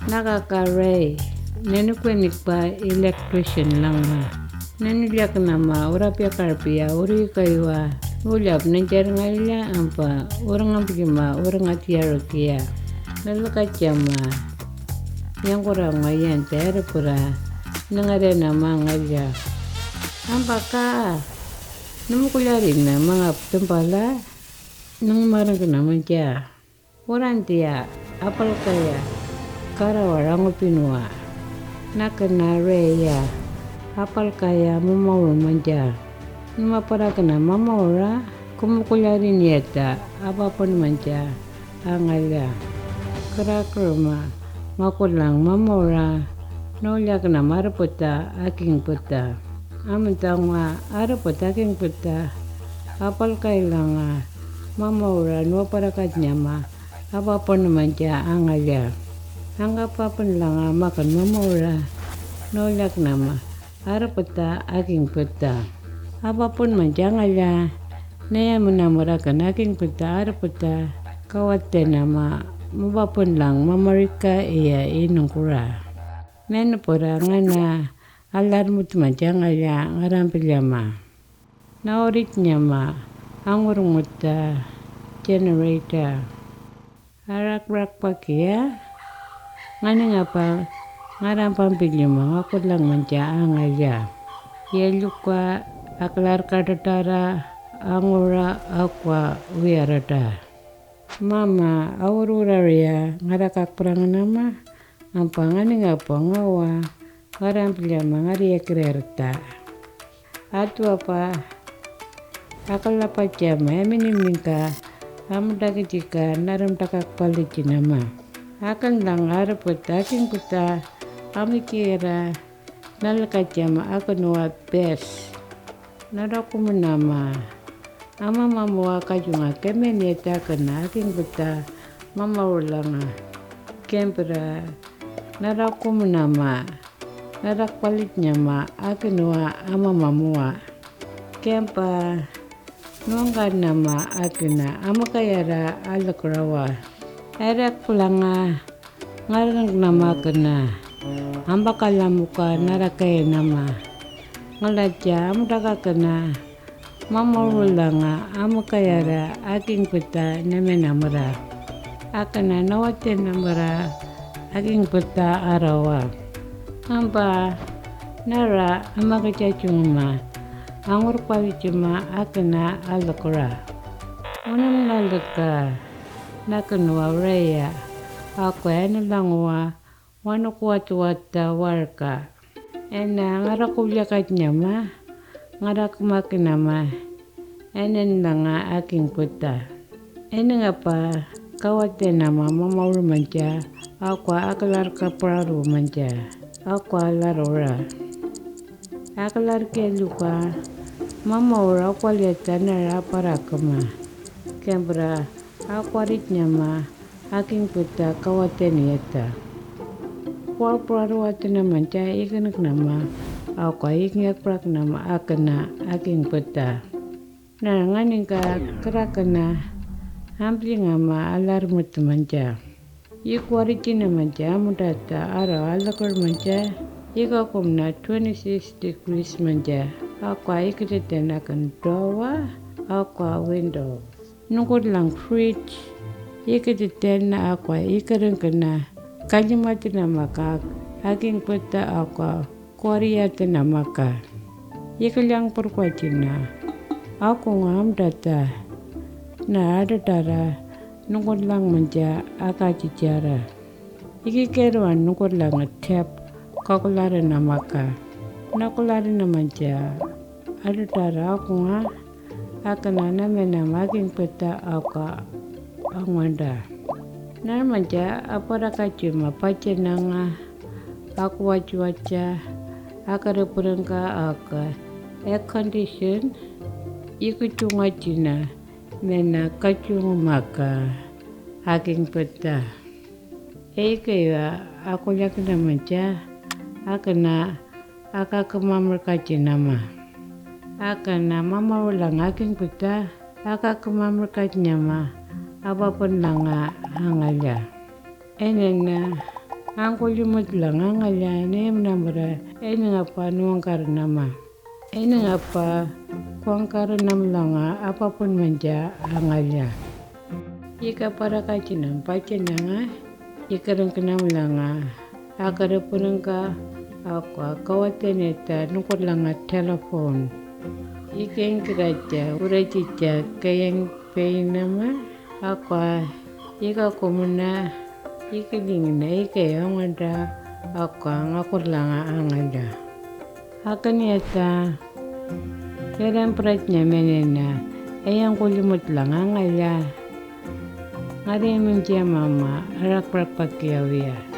nakakaray nenu kwenik pa electrician lang ma nenu liak nama urapya karpia uri kaiwa ulyap nanjar ngaila ampa orang ampima orang atiaro kia nalakachama yang kurang ngayan ter pura nangare nama ngaja ampaka nemu kularin na mga tempala nang marang nama ja orang tia apal kaya karawarang pinua nakana reya apal kaya mamawa manja nama para kena mamawa kumukularin yata apapun manja angala kerakrama makulang mamawa nolya kena marputa aking puta amantangwa arputa aking puta apal kaya langa mamawa no para katnyama apapun manja angala anggapapan lang makan mamaura nolak nama arapeta aking peta apapun manjangala naya menamurakan aking peta arapeta kawate nama mapapun lang mamarika iya inungkura nenupura ngana alarmut manjangala ngarampilyama naurit nyama angurumuta generator arak-rak pakia ngani ngapa ngaram pampilyo mga kudlang manja angaya yelukwa aklar kadatara angura akwa wiarada mama awururaria ngarakak perang nama ampa ngani ngapa ngawa ngaram pilya ngari ekrerta atu apa akala pacama minimingka amdagi jika naram takak paliki nama akan lang harapot aking kuta amikira nalakachama akan nuat BESS naraku menama ama mamua kajunga kemeneta kana aking kuta mama ulanga kempera naraku menama narak palit nyama akan nua ama mamua kempa nuangkan nama akina ama kayara alakrawa Erek pulanga ngarang nama kena ambakala muka narakai nama ngalaja amdaka kena mama ulanga amakayara aking peta neme namara akana nawate namara aking peta arawa amba nara amakachachuma angur pavichuma akana alakura unang nalaka nakanwa reya ako langwa wano kuwata warka ena ngarakulyakat nyama ngarakmak nama enen langa aking puta ena ngapa kawate nama mamauru manja ako akalar kapraru manja ako alarora akalar keluka mamaura ako liatana raparakama kembra akwarit nyama aking puta kawaten yata kwa prarawat naman cha ikanak nama ako iknyak prak nama akana aking puta naranganing ka kerakana hampir ngama alarmut manja ikwarit naman cha mudata ara alakor manja ikakumna 26 degrees manja ako ikiteten akan doa ako window nungkut lang fridge ikititen na ako ikarang kana kalimati na maka aking puta ako koriyate na maka ikalyang perkwati na ako ngam data na adatara nungkut lang manja akachichara ikikeruan nungkut lang tap kakulare na maka nakulare na manja adatara ako nga akana namena making peta aka angwanda namanja apara kachuma pachenanga aku wacha akare purangka aka air condition ikuchunga china mena kachunga maka aking peta eikewa aku yakna manja akana aka kemamar kachinama akana mama ulang aking puta aka kemamurkat nyama apapun langa hangalya enena Angko limut lang angalya nem namra ene ngapa nuangkar nama. Ene ngapa kuangkar nam langa apapun manja angalya. Ika para kacinang pacinanga ika rengkenam langa akare punangka aku kawateneta nukut langa telepon. Ika kiraja uracica kayang pay nama aku ika kumuna ika dingina ika yang ada aku ngakut langa angada. Akan yata kailan pratnya menena ayang kulimut langa ngaya. Ngari menjia mama rak pakyawiya.